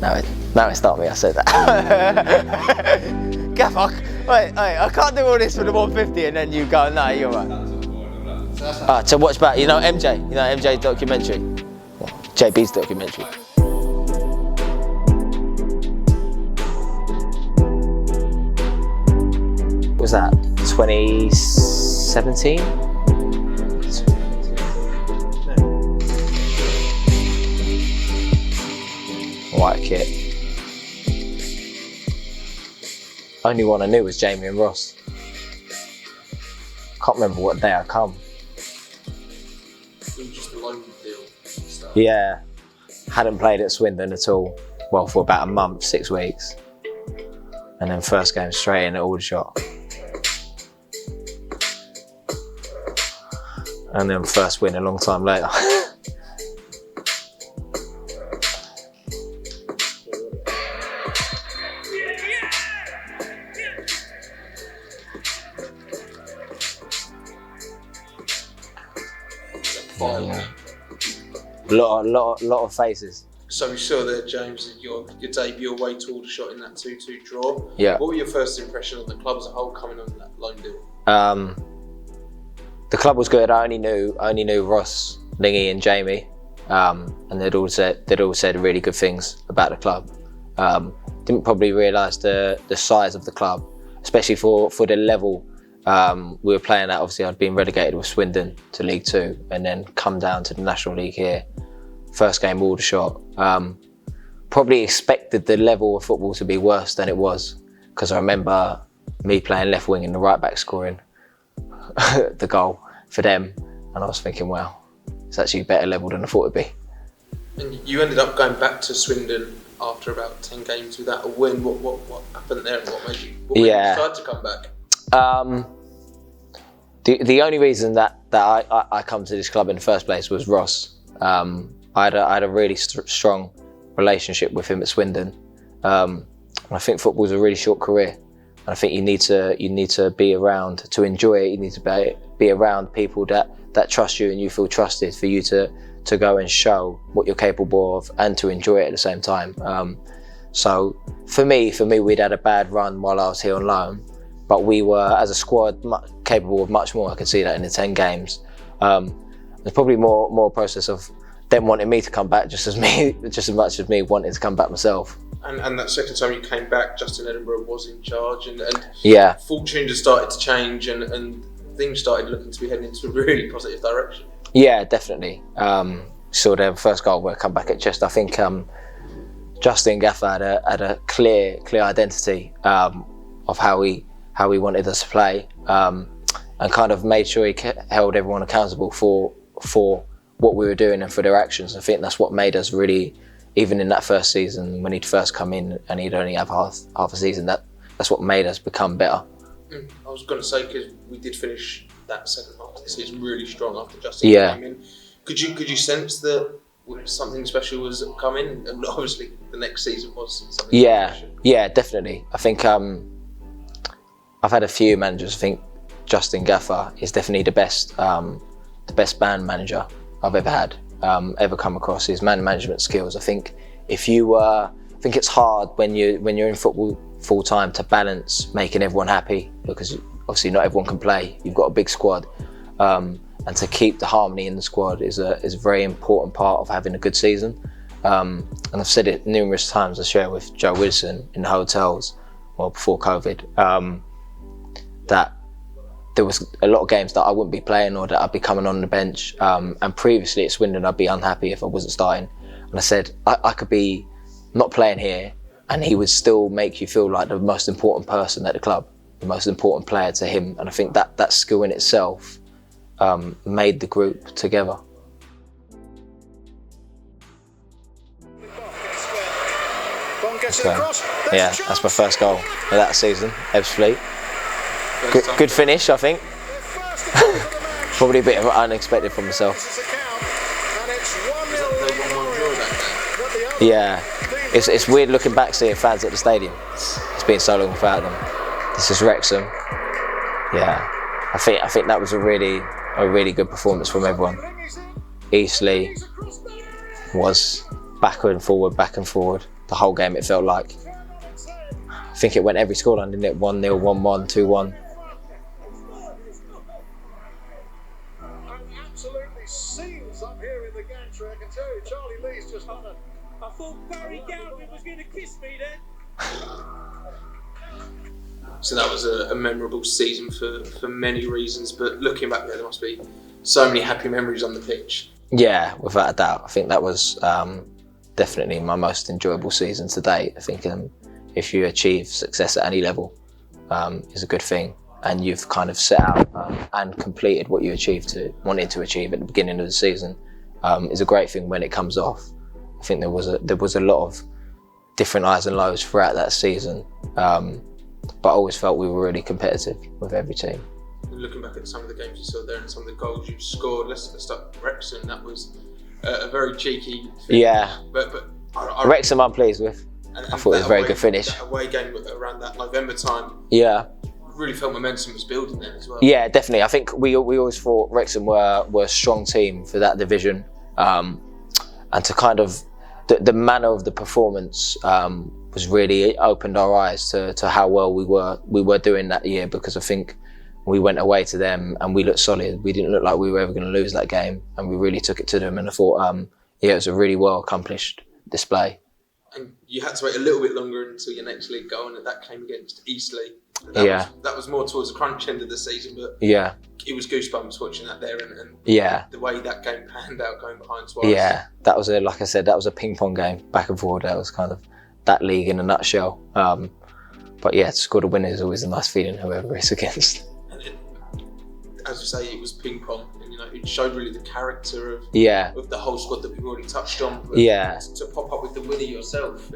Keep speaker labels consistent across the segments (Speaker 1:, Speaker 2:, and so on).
Speaker 1: No, it's not me. I said that. Gaff, wait, I can't do all this for the 150 and then you go, no, you're right. To watch back, you know MJ, MJ documentary, JB's documentary. What was that? 2017? White kit. Only one I knew was Jamie and Ross. Can't remember what day I come.
Speaker 2: It was just a loan deal stuff.
Speaker 1: Yeah, hadn't played at Swindon at all. Well, for about a month, 6 weeks. And then first game straight in at Aldershot. And then first win a long time later. Yeah. Lot of faces.
Speaker 2: So we saw there, James, your debut away to Aldershot in that 2-2 draw.
Speaker 1: Yeah.
Speaker 2: What were your first impressions of the club as a whole coming on that loan deal?
Speaker 1: The club was good. I only knew Ross, Lingy, and Jamie, and they'd all said really good things about the club. Didn't probably realise the size of the club, especially for the level we were playing at. Obviously, I'd been relegated with Swindon to League 2, and then come down to the National League here. First game Aldershot. Probably expected the level of football to be worse than it was, because I remember me playing left wing and the right back scoring the goal for them, and I was thinking, wow, it's actually a better level than I thought it'd be.
Speaker 2: And you ended up going back to Swindon after about 10 games without a win. What happened there, and what made you decide to come back?
Speaker 1: The only reason that I come to this club in the first place was Ross. I had a really strong relationship with him at Swindon. I think football's a really short career, and I think you need to be around to enjoy it. You need to be around people that trust you and you feel trusted for you to go and show what you're capable of and to enjoy it at the same time. So for me, we'd had a bad run while I was here on loan, but we were, as a squad, capable of much more. I could see that in the 10 games. There's probably more a process of them wanting me to come back just as much as me wanting to come back myself.
Speaker 2: And that second time you came back, Justin Edinburghs was in charge, and
Speaker 1: yeah,
Speaker 2: fortune just started to change, and things started looking to be heading into a really positive direction.
Speaker 1: Yeah, definitely. Saw their first goal where I come back at Chester. I think Justin Gaffer had a clear identity of how he wanted us to play, and kind of made sure he held everyone accountable for what we were doing and for their actions. I think that's what made us really, even in that first season when he'd first come in and he'd only have half a season, that's what made us become better.
Speaker 2: I was going to say, because we did finish that second half of the season really strong after Justin came in. Could you sense that something special was coming? And obviously the next season was something special.
Speaker 1: Yeah, definitely. I think I've had a few managers. I think Justin Gaffer is definitely the best band manager I've ever had, ever come across. His man management skills. I think it's hard when you're in football full time to balance making everyone happy, because obviously not everyone can play. You've got a big squad, and to keep the harmony in the squad is a very important part of having a good season. And I've said it numerous times. I share with Joe Wilson in the hotels, well, before COVID, that there was a lot of games that I wouldn't be playing or that I'd be coming on the bench. And previously at Swindon, I'd be unhappy if I wasn't starting. And I said, I could be not playing here and he would still make you feel like the most important person at the club, the most important player to him. And I think that skill in itself made the group together. So, yeah, that's my first goal of that season, Ebbsfleet. Good finish, I think. Probably a bit of unexpected for myself. Yeah, it's weird looking back seeing fans at the stadium. It's been so long without them. This is Wrexham. Yeah, I think that was a really good performance from everyone. Eastleigh was back and forward. the whole game. It felt like, I think it went every scoreline, didn't it? 1-0, 1-1, 2-1.
Speaker 3: Absolutely seams up here in the gantry. I can tell you, Charlie Lee's just done it. I thought Barry Galvin was going to kiss me then.
Speaker 2: So that was a memorable season for many reasons, but looking back there must be so many happy memories on the pitch.
Speaker 1: Yeah, without a doubt. I think that was definitely my most enjoyable season to date. I think if you achieve success at any level, is a good thing, and you've kind of set out and completed what you wanted to achieve at the beginning of the season, is a great thing when it comes off. I think there was a lot of different highs and lows throughout that season, but I always felt we were really competitive with every team.
Speaker 2: Looking back at some of the games you saw there and some of the goals you scored, let's start with Wrexham. That was a very cheeky thing.
Speaker 1: Yeah,
Speaker 2: but
Speaker 1: Wrexham I'm pleased with. I thought it was a very good finish.
Speaker 2: That away game around that November time.
Speaker 1: Yeah.
Speaker 2: Really felt momentum was building then as well.
Speaker 1: Yeah, definitely. I think we always thought Wrexham were a strong team for that division, and to kind of the manner of the performance was really opened our eyes to how well we were doing that year, because I think we went away to them and we looked solid. We didn't look like we were ever going to lose that game, and we really took it to them. And I thought, it was a really well accomplished display.
Speaker 2: And you had to wait a little bit longer until your next league goal, and that came against Eastleigh. That was more towards the crunch end of the season, but
Speaker 1: yeah,
Speaker 2: it was goosebumps watching that there, and
Speaker 1: yeah,
Speaker 2: the way that game panned out, going behind twice.
Speaker 1: Yeah, that was like I said, that was a ping pong game back and forward. That was kind of that league in a nutshell. But yeah, to score the winner is always a nice feeling, whoever it's against.
Speaker 2: And as you say, it was ping pong, and it showed really the character of the whole squad that we've already touched on. But to pop up with the winner yourself,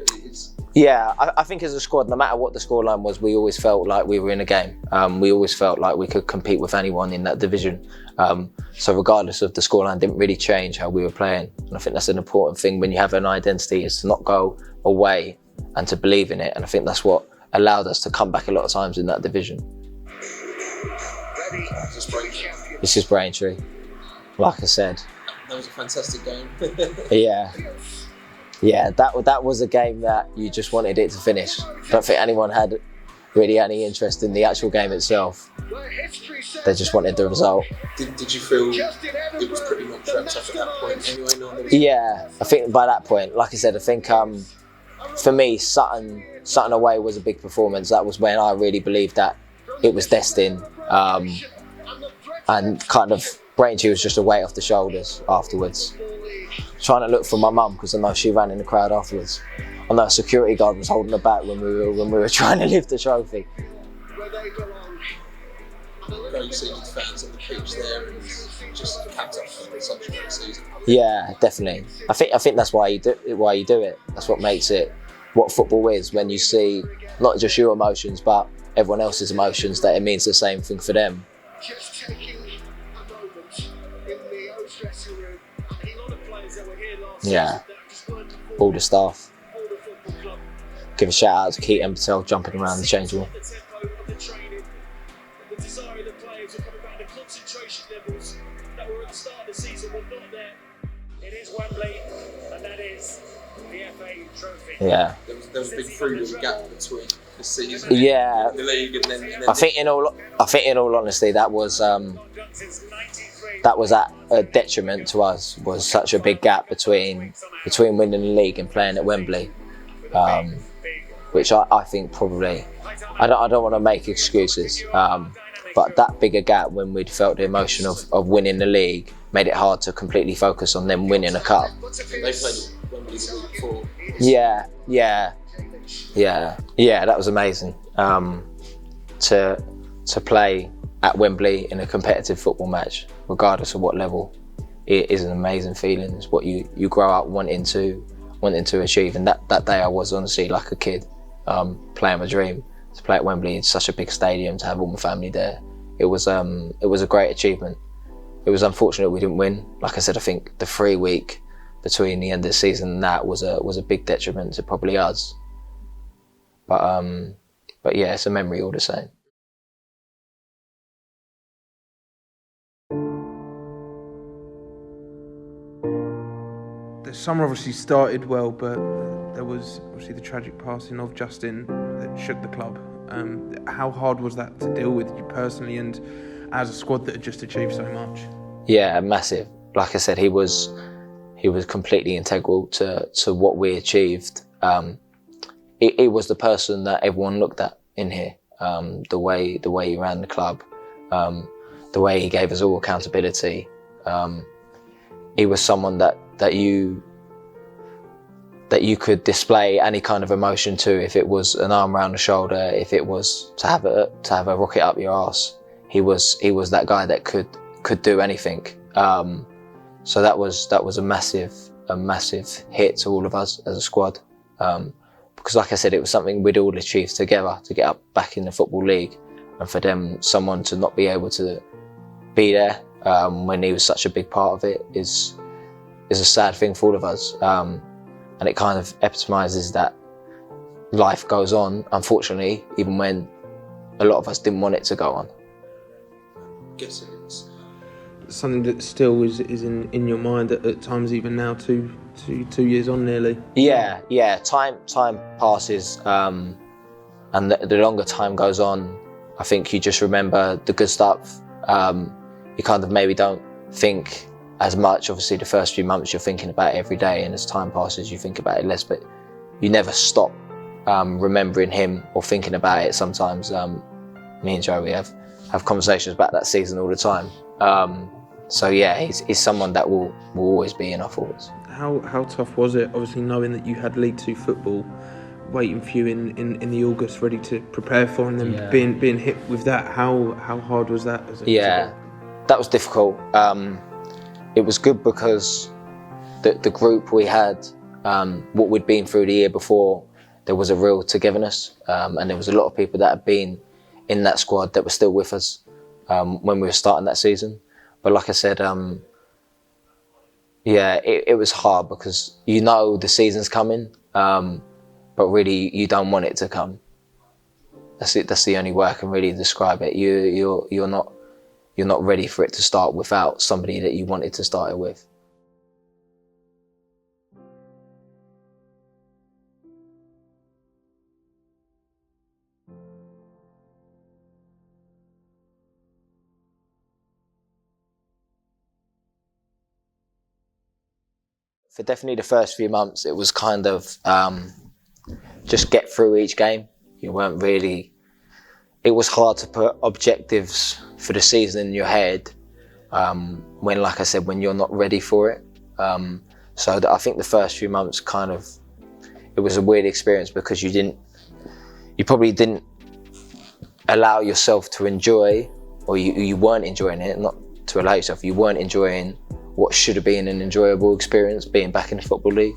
Speaker 1: yeah, I think as a squad, no matter what the scoreline was, we always felt like we were in a game. We always felt like we could compete with anyone in that division. So regardless of the scoreline, didn't really change how we were playing. And I think that's an important thing when you have an identity, is to not go away and to believe in it. And I think that's what allowed us to come back a lot of times in that division. This is Braintree, like I said.
Speaker 2: That was a fantastic game.
Speaker 1: Yeah, that was a game that you just wanted it to finish. I don't think anyone had really any interest in the actual game itself. They just wanted the result.
Speaker 2: Did you feel it was pretty much wrapped up at that point anyway?
Speaker 1: Yeah, I think by that point, like I said, I think for me, Sutton away was a big performance. That was when I really believed that it was destined. And kind of Braintree was just a weight off the shoulders afterwards. Trying to look for my mum, because I know she ran in the crowd afterwards. I know a security guard was holding her back when we were trying to lift the trophy.
Speaker 2: Very seasoned fans on the pitch there, and just capped off such a great season.
Speaker 1: Yeah, definitely. I think that's why you do it. That's what makes it what football is. When you see not just your emotions, but everyone else's emotions, that it means the same thing for them.
Speaker 3: Just taking a moment in the old dressing room. A lot of players that were here last
Speaker 1: Yeah,
Speaker 3: season,
Speaker 1: all the staff.
Speaker 3: all the football club.
Speaker 1: Give a shout out to Keaton Patel jumping around the change room.
Speaker 3: The tempo of the training, the desire of the players were coming back. The concentration levels that were at the start of the season were not there. It is Wembley, and that is the FA Trophy.
Speaker 1: Yeah.
Speaker 2: There was a big 3-week gap between the season,
Speaker 1: Yeah.
Speaker 2: the league, and then
Speaker 1: I think in all honesty, that was at a detriment to us. Was such a big gap between winning the league and playing at Wembley, which I think probably I don't want to make excuses, but that bigger gap when we'd felt the emotion of winning the league made it hard to completely focus on them winning a cup.
Speaker 2: they played Wembley the week before.
Speaker 1: Yeah, that was amazing. To play at Wembley in a competitive football match, regardless of what level, it is an amazing feeling. It's what you grow up wanting to achieve. And that day I was honestly like a kid, playing my dream. To play at Wembley, it's such a big stadium, to have all my family there. It was a great achievement. It was unfortunate we didn't win. Like I said, I think the 3 week between the end of the season and that was a big detriment to probably us. But yeah, it's a memory all the same.
Speaker 4: The summer obviously started well, but there was obviously the tragic passing of Justin that shook the club. How hard was that to deal with, you personally and as a squad that had just achieved so much?
Speaker 1: Yeah, massive. Like I said, he was completely integral to what we achieved. He was the person that everyone looked at in here. The way he ran the club, the way he gave us all accountability. He was someone that you could display any kind of emotion to. If it was an arm around the shoulder, if it was to have a rocket up your arse, he was that guy that could do anything. So that was a massive hit to all of us as a squad. Because like I said, it was something we'd all achieved together to get up back in the Football League, and for someone to not be able to be there when he was such a big part of it is a sad thing for all of us. And it kind of epitomises that life goes on, unfortunately, even when a lot of us didn't want it to go on.
Speaker 2: I'm guessing it's
Speaker 4: something that still is in your mind at times, even now, two years on nearly.
Speaker 1: Yeah. Time passes, and the longer time goes on, I think you just remember the good stuff. You kind of maybe don't think as much. Obviously, the first few months you're thinking about it every day, and as time passes, you think about it less. But you never stop remembering him or thinking about it. Sometimes me and Joe, we have conversations about that season all the time. So yeah, he's someone that will always be in our thoughts.
Speaker 4: How tough was it, obviously knowing that you had League Two football waiting for you in the August, ready to prepare for, and then being hit with that? How hard was that?
Speaker 1: That was difficult. It was good because the group we had, what we'd been through the year before, there was a real togetherness, and there was a lot of people that had been in that squad that were still with us when we were starting that season. But like I said, it was hard because you know the season's coming, but really you don't want it to come. That's the only way I can really describe it. You're not ready for it to start without somebody that you wanted to start it with. For definitely the first few months, it was kind of just get through each game. You weren't really. It was hard to put objectives for the season in your head when, like I said, when you're not ready for it. So I think the first few months it was a weird experience because you probably didn't allow yourself to enjoy, or you weren't enjoying it. Not to allow yourself, you weren't enjoying what should have been an enjoyable experience, being back in the Football League.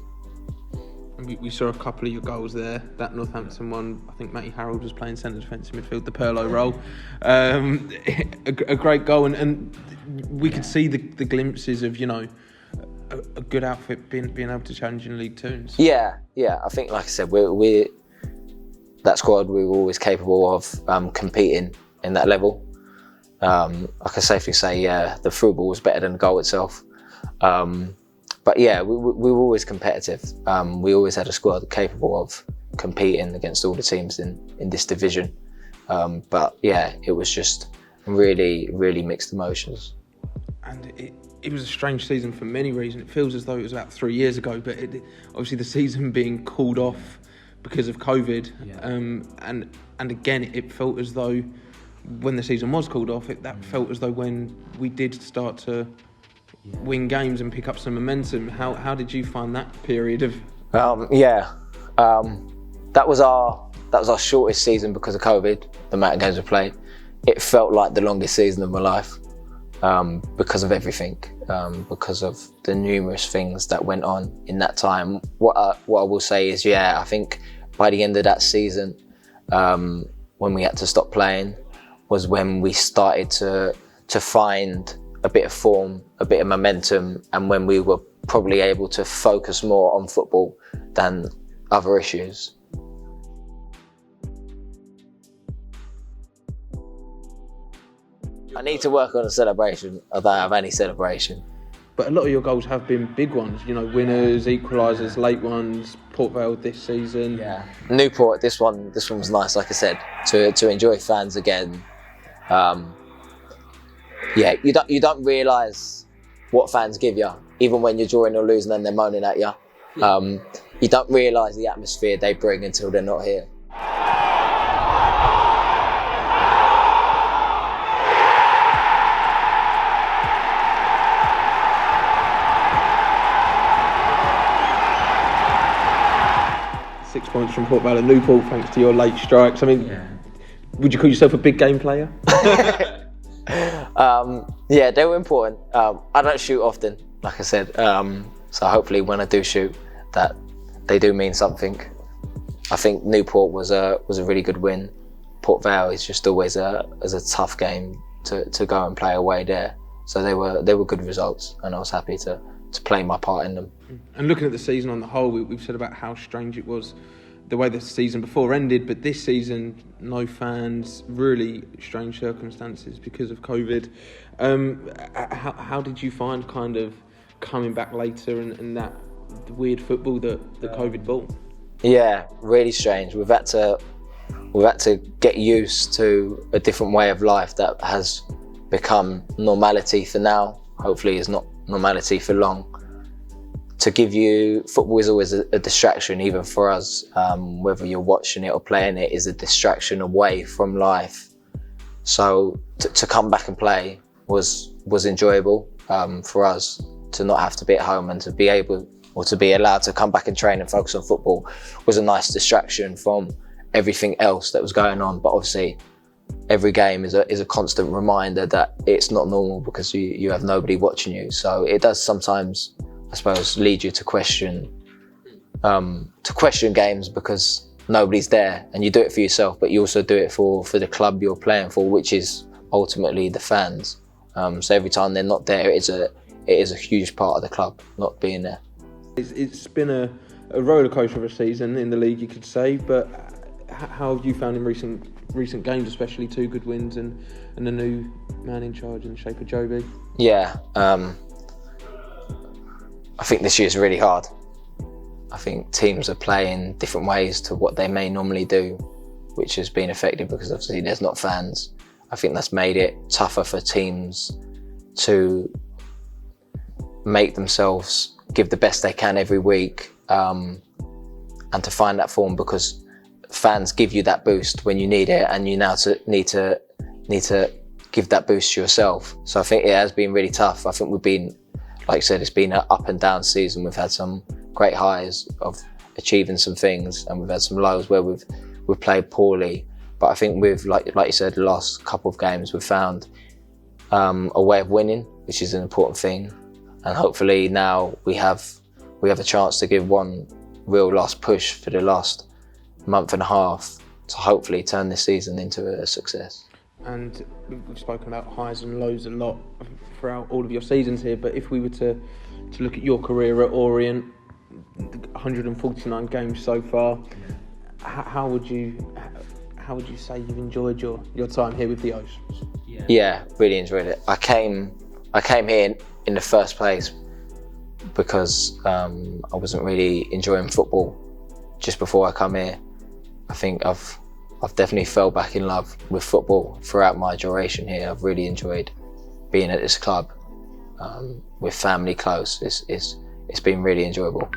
Speaker 4: We saw a couple of your goals there. That Northampton one, I think Matty Harrold was playing centre defence in midfield, the Perlo role. A great goal, and we could see the glimpses of, a good outfit being able to challenge in League Two.
Speaker 1: Yeah. I think, like I said, we're that squad. We were always capable of competing in that level. I can safely say, the through ball was better than the goal itself. But yeah, we were always competitive. We always had a squad capable of competing against all the teams in this division. But yeah, it was just really, really mixed emotions.
Speaker 4: And it was a strange season for many reasons. It feels as though it was about 3 years ago, but obviously the season being called off because of COVID. Yeah. And again, it felt as though when the season was called off, that felt as though when we did start to win games and pick up some momentum. How did you find that period of?
Speaker 1: That was our shortest season because of COVID. The amount of games we played, it felt like the longest season of my life because of everything, because of the numerous things that went on in that time. What I will say is, I think by the end of that season, when we had to stop playing, was when we started to find a bit of form, a bit of momentum, and when we were probably able to focus more on football than other issues. I need to work on a celebration. I don't have any celebration.
Speaker 4: but a lot of your goals have been big ones. You know, winners, equalisers, late ones. Port Vale this season.
Speaker 1: Yeah. Newport. This one was nice. Like I said, to enjoy fans again. Yeah, you don't realise what fans give you, even when you're drawing or losing and they're moaning at you. You don't realise the atmosphere they bring until they're not here.
Speaker 4: Six points from Port Vale and Newport thanks to your late strikes. I mean, would you call yourself a big game player?
Speaker 1: Yeah, they were important. I don't shoot often, like I said, so hopefully when I do shoot, that they do mean something. I think Newport was a really good win. Port Vale is just always a tough game to go and play away there. So they were good results, and I was happy to play my part in them.
Speaker 4: And looking at the season on the whole, we've said about how strange it was the way the season before ended, but this season, no fans, really strange circumstances because of COVID. How did you find kind of coming back later and that the weird football that the COVID brought?
Speaker 1: Yeah, really strange. We've had to get used to a different way of life that has become normality for now. Hopefully it's not normality for long. To give you, football is always a distraction, even for us, whether you're watching it or playing it, is a distraction away from life. So to come back and play was enjoyable for us, to not have to be at home and to be able or to be allowed to come back and train and focus on football was a nice distraction from everything else that was going on. But obviously every game is a constant reminder that it's not normal because you have nobody watching you. So it does sometimes, I suppose, lead you to question games because nobody's there, and you do it for yourself, but you also do it for the club you're playing for, which is ultimately the fans. So every time they're not there, it is a huge part of the club not being there.
Speaker 4: It's been a roller coaster of a season in the league, you could say. But how have you found in recent games, especially 2 good wins and a new man in charge in the shape of Joby?
Speaker 1: Yeah. I think this year's really hard. I think teams are playing different ways to what they may normally do, which has been affected because obviously there's not fans. I think that's made it tougher for teams to make themselves give the best they can every week, and to find that form, because fans give you that boost when you need it, and you now need to give that boost to yourself. So I think it has been really tough. I think we've been, like I said, it's been an up and down season. We've had some great highs of achieving some things, and we've had some lows where we've played poorly. But I think we've, like you said, the last couple of games we've found a way of winning, which is an important thing. And hopefully now we have a chance to give one real last push for the last month and a half to hopefully turn this season into a success.
Speaker 4: And we've spoken about highs and lows a lot throughout all of your seasons here, but if we were to look at your career at Orient, 149 games so far, how would you say you've enjoyed your time here with the O's?
Speaker 1: Yeah, really enjoyed it. I came here in the first place because I wasn't really enjoying football just before I come here. I think I've definitely fell back in love with football throughout my duration here. I've really enjoyed being at this club with family close. It's been really enjoyable.